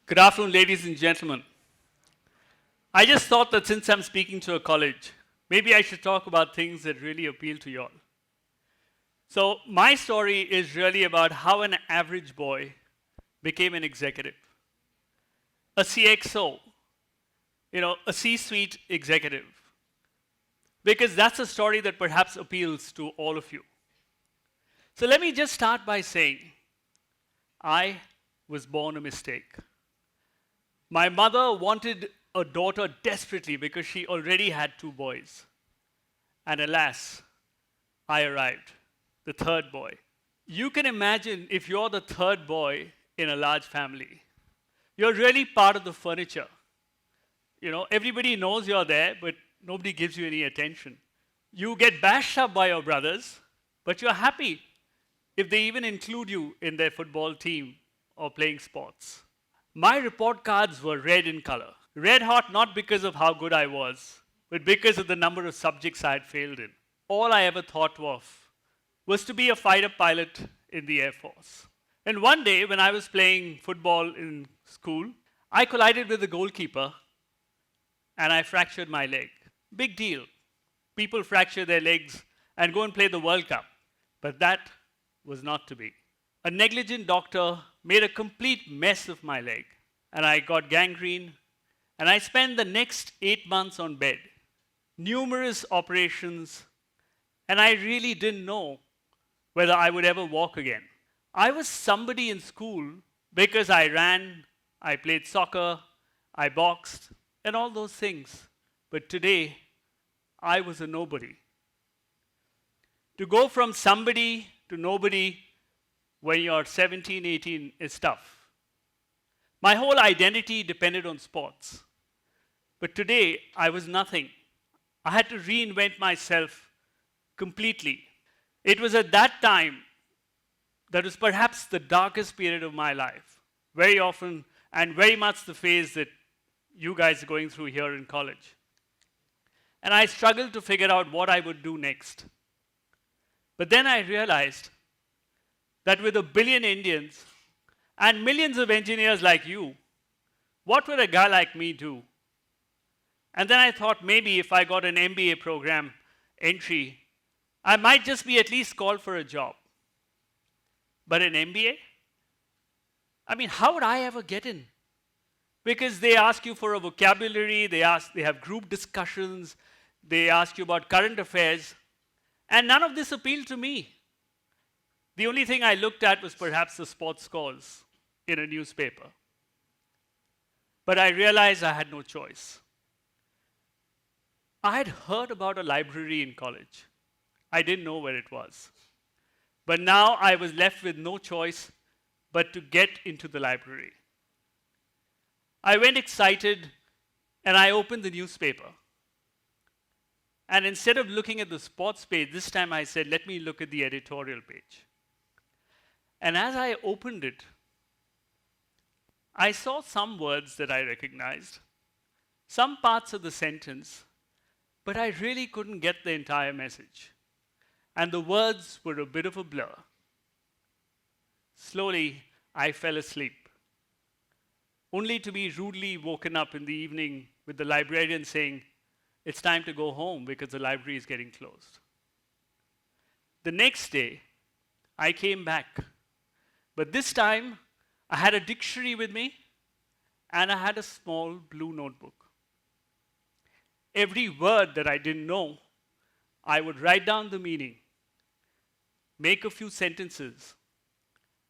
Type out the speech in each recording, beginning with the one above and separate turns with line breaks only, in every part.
Good afternoon, ladies and gentlemen. I just thought that since I'm speaking to a college, maybe I should talk about things that really appeal to you all. So, my story is really about how an average boy became an executive, a CXO, a C-suite executive, because that's a story that perhaps appeals to all of you. So, let me just start by saying, I was born a mistake. My mother wanted a daughter desperately because she already had two boys. And alas, I arrived, the third boy. You can imagine if you're the third boy in a large family, you're really part of the furniture. Everybody knows you're there, but nobody gives you any attention. You get bashed up by your brothers, but you're happy if they even include you in their football team or playing sports. My report cards were red in color. Red hot not because of how good I was, but because of the number of subjects I had failed in. All I ever thought of was to be a fighter pilot in the Air Force. And one day, when I was playing football in school, I collided with the goalkeeper and I fractured my leg. Big deal. People fracture their legs and go and play the World Cup. But that was not to be. A negligent doctor made a complete mess of my leg, and I got gangrene, and I spent the next 8 months on bed, numerous operations, and I really didn't know whether I would ever walk again. I was somebody in school because I ran, I played soccer, I boxed, and all those things. But today, I was a nobody. To go from somebody to nobody when you're 17, 18 is tough. My whole identity depended on sports. But today, I was nothing. I had to reinvent myself completely. It was at that time that was perhaps the darkest period of my life. Very often, and very much the phase that you guys are going through here in college. And I struggled to figure out what I would do next. But then I realized that with 1 billion Indians and millions of engineers like you, what would a guy like me do? And then I thought maybe if I got an MBA program entry, I might just be at least called for a job. But an MBA? I mean, how would I ever get in? Because they ask you for a vocabulary, they have group discussions, they ask you about current affairs, and none of this appealed to me. The only thing I looked at was perhaps the sports scores in a newspaper. But I realized I had no choice. I had heard about a library in college. I didn't know where it was. But now I was left with no choice but to get into the library. I went excited and I opened the newspaper. And instead of looking at the sports page, this time I said, let me look at the editorial page. And as I opened it, I saw some words that I recognized, some parts of the sentence, but I really couldn't get the entire message. And the words were a bit of a blur. Slowly, I fell asleep, only to be rudely woken up in the evening with the librarian saying, it's time to go home because the library is getting closed. The next day, I came back. But this time, I had a dictionary with me, and I had a small blue notebook. Every word that I didn't know, I would write down the meaning, make a few sentences,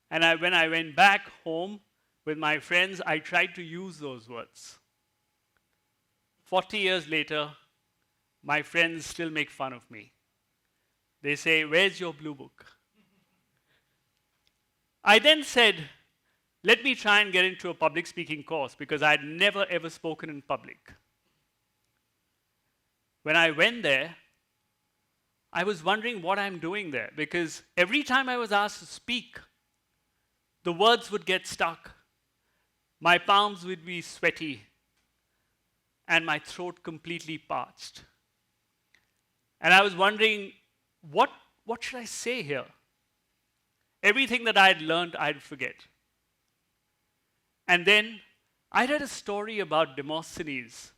and when I went back home with my friends, I tried to use those words. 40 years later, my friends still make fun of me. They say, where's your blue book? I then said, let me try and get into a public speaking course because I had never ever spoken in public. When I went there, I was wondering what I'm doing there because every time I was asked to speak, the words would get stuck. My palms would be sweaty and my throat completely parched. And I was wondering, what should I say here? Everything that I had learned, I'd forget. And then I read a story about Demosthenes.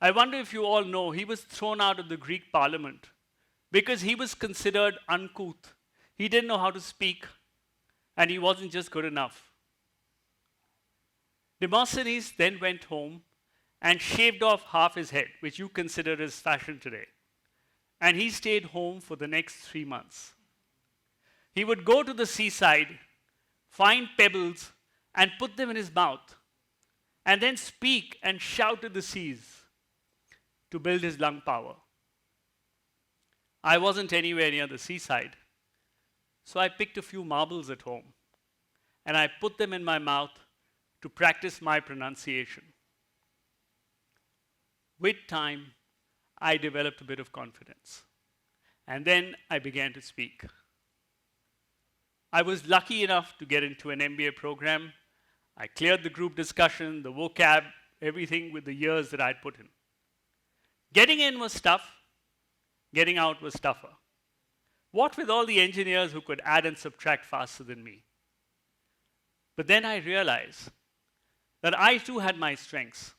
I wonder if you all know he was thrown out of the Greek parliament because he was considered uncouth. He didn't know how to speak, and he wasn't just good enough. Demosthenes then went home and shaved off half his head, which you consider as fashion today. And he stayed home for the next 3 months. He would go to the seaside, find pebbles, and put them in his mouth, and then speak and shout at the seas to build his lung power. I wasn't anywhere near the seaside, so I picked a few marbles at home, and I put them in my mouth to practice my pronunciation. With time, I developed a bit of confidence, and then I began to speak. I was lucky enough to get into an MBA program. I cleared the group discussion, the vocab, everything with the years that I'd put in. Getting in was tough, getting out was tougher. What with all the engineers who could add and subtract faster than me? But then I realized that I too had my strengths.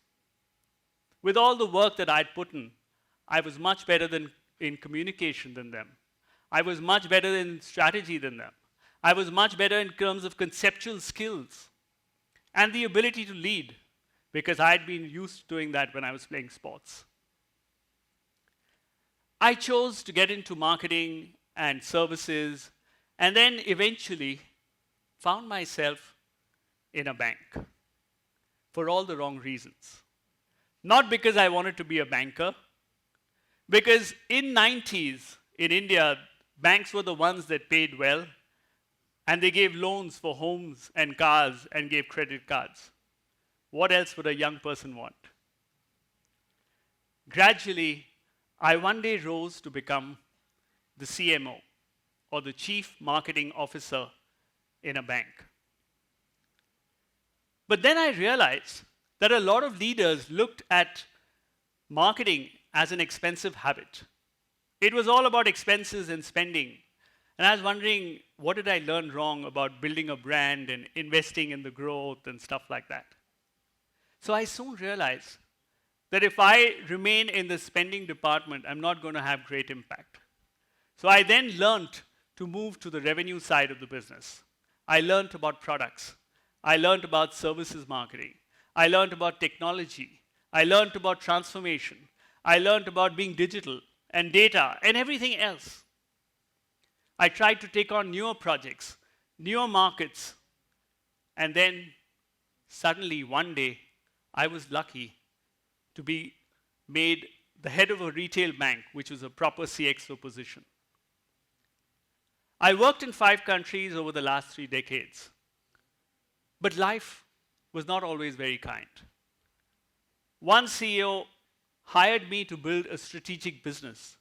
With all the work that I'd put in, I was much better in communication than them. I was much better in strategy than them. I was much better in terms of conceptual skills and the ability to lead, because I'd been used to doing that when I was playing sports. I chose to get into marketing and services, and then eventually found myself in a bank for all the wrong reasons. Not because I wanted to be a banker, because in 90s in India, banks were the ones that paid well, and they gave loans for homes and cars and gave credit cards. What else would a young person want? Gradually, I one day rose to become the CMO, or the Chief Marketing Officer in a bank. But then I realized that a lot of leaders looked at marketing as an expensive habit. It was all about expenses and spending. And I was wondering, what did I learn wrong about building a brand and investing in the growth and stuff like that? So I soon realized that if I remain in the spending department, I'm not going to have great impact. So I then learned to move to the revenue side of the business. I learned about products. I learned about services marketing. I learned about technology. I learned about transformation. I learned about being digital and data and everything else. I tried to take on newer projects, newer markets, and then suddenly one day I was lucky to be made the head of a retail bank, which was a proper CXO position. I worked in 5 countries over the last 3 decades, but life was not always very kind. One CEO hired me to build a strategic business.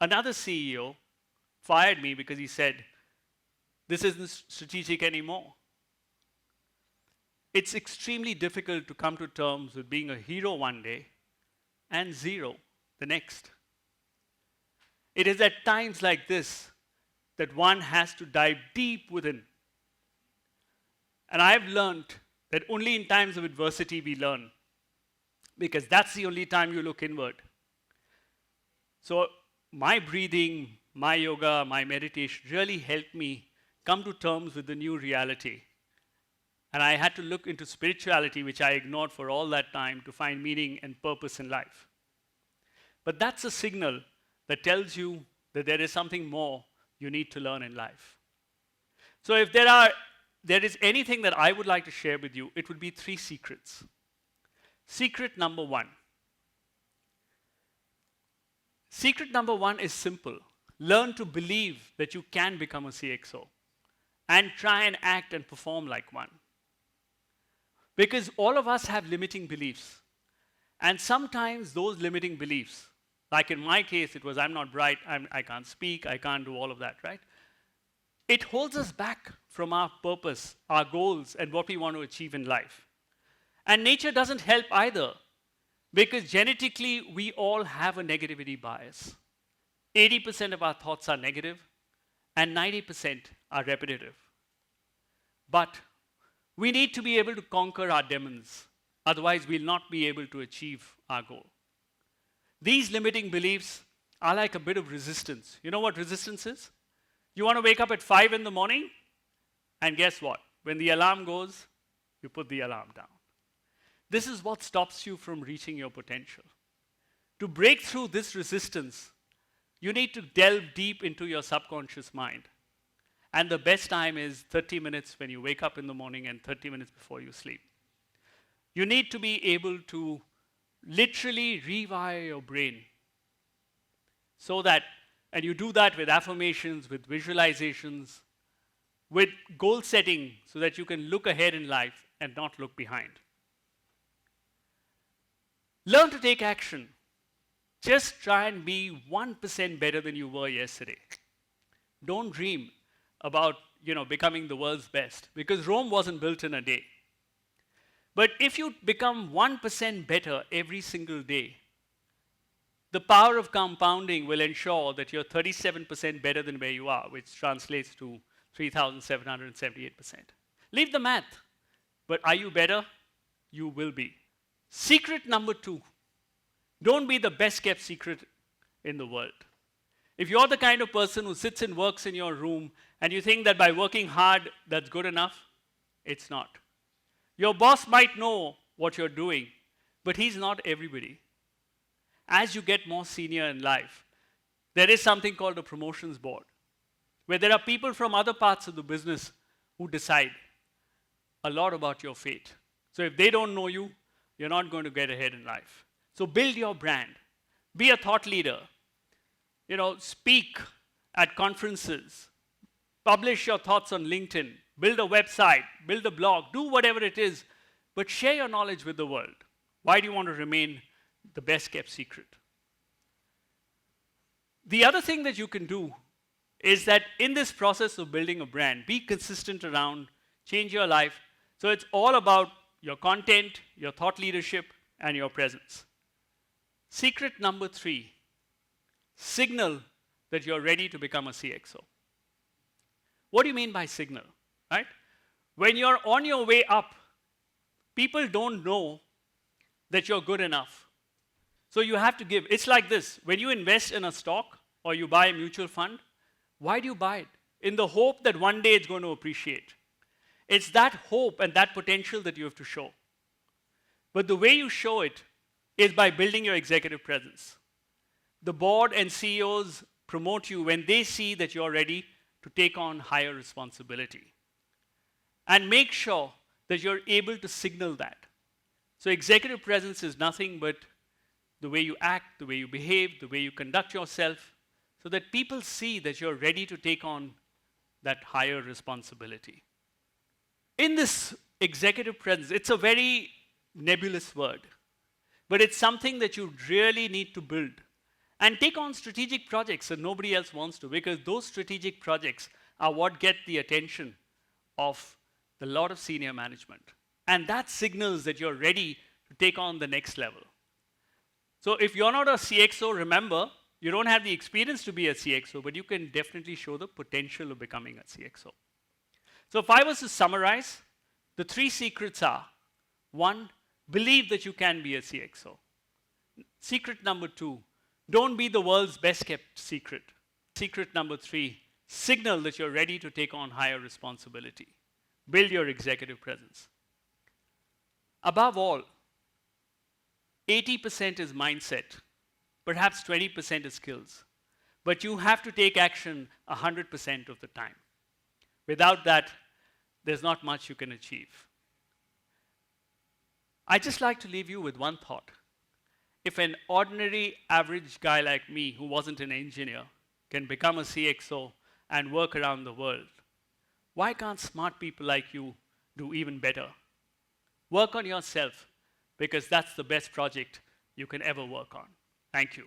Another CEO fired me because he said, "This isn't strategic anymore." It's extremely difficult to come to terms with being a hero one day and zero the next. It is at times like this that one has to dive deep within. And I've learned that only in times of adversity we learn, because that's the only time you look inward. So my breathing, my yoga, my meditation really helped me come to terms with the new reality. And I had to look into spirituality, which I ignored for all that time, to find meaning and purpose in life. But that's a signal that tells you that there is something more you need to learn in life. So if there is anything that I would like to share with you, it would be 3 secrets. Secret number 1. Secret number 1 is simple. Learn to believe that you can become a CXO and try and act and perform like one. Because all of us have limiting beliefs. And sometimes those limiting beliefs, like in my case, it was I'm not bright, I can't speak, I can't do all of that, right? It holds us back from our purpose, our goals, and what we want to achieve in life. And nature doesn't help either, because genetically, we all have a negativity bias. 80% of our thoughts are negative, and 90% are repetitive. But We need to be able to conquer our demons. Otherwise, we'll not be able to achieve our goal. These limiting beliefs are like a bit of resistance. You know what resistance is? You want to wake up at 5 in the morning, and guess what? When the alarm goes, you put the alarm down. This is what stops you from reaching your potential. To break through this resistance, you need to delve deep into your subconscious mind. And the best time is 30 minutes when you wake up in the morning and 30 minutes before you sleep. You need to be able to literally rewire your brain so that, and you do that with affirmations, with visualizations, with goal setting so that you can look ahead in life and not look behind. Learn to take action. Just try and be 1% better than you were yesterday. Don't dream about, becoming the world's best, because Rome wasn't built in a day. But if you become 1% better every single day, the power of compounding will ensure that you're 37% better than where you are, which translates to 3,778%. Leave the math. But are you better? You will be. Secret number 2. Don't be the best kept secret in the world. If you're the kind of person who sits and works in your room and you think that by working hard that's good enough, it's not. Your boss might know what you're doing, but he's not everybody. As you get more senior in life, there is something called a promotions board, where there are people from other parts of the business who decide a lot about your fate. So if they don't know you, you're not going to get ahead in life. So build your brand. Be a thought leader. Speak at conferences. Publish your thoughts on LinkedIn. Build a website. Build a blog. Do whatever it is. But share your knowledge with the world. Why do you want to remain the best kept secret? The other thing that you can do is that in this process of building a brand, be consistent around, change your life. So it's all about your content, your thought leadership, and your presence. Secret number 3, signal that you're ready to become a CXO. What do you mean by signal, right? When you're on your way up, people don't know that you're good enough. So you have to give. It's like this. When you invest in a stock or you buy a mutual fund, why do you buy it? In the hope that one day it's going to appreciate. It's that hope and that potential that you have to show. But the way you show it is by building your executive presence. The board and CEOs promote you when they see that you're ready to take on higher responsibility. And make sure that you're able to signal that. So executive presence is nothing but the way you act, the way you behave, the way you conduct yourself, so that people see that you're ready to take on that higher responsibility. In this executive presence, it's a very nebulous word, but it's something that you really need to build. And take on strategic projects that nobody else wants to, because those strategic projects are what get the attention of a lot of senior management. And that signals that you're ready to take on the next level. So if you're not a CXO, remember, you don't have the experience to be a CXO, but you can definitely show the potential of becoming a CXO. So if I was to summarize, the 3 secrets are: 1, believe that you can be a CXO. Secret number 2, don't be the world's best kept secret. Secret number 3, signal that you're ready to take on higher responsibility. Build your executive presence. Above all, 80% is mindset, perhaps 20% is skills. But you have to take action 100% of the time. Without that, there's not much you can achieve. I'd just like to leave you with one thought. If an ordinary, average guy like me, who wasn't an engineer, can become a CXO and work around the world, why can't smart people like you do even better? Work on yourself, because that's the best project you can ever work on. Thank you.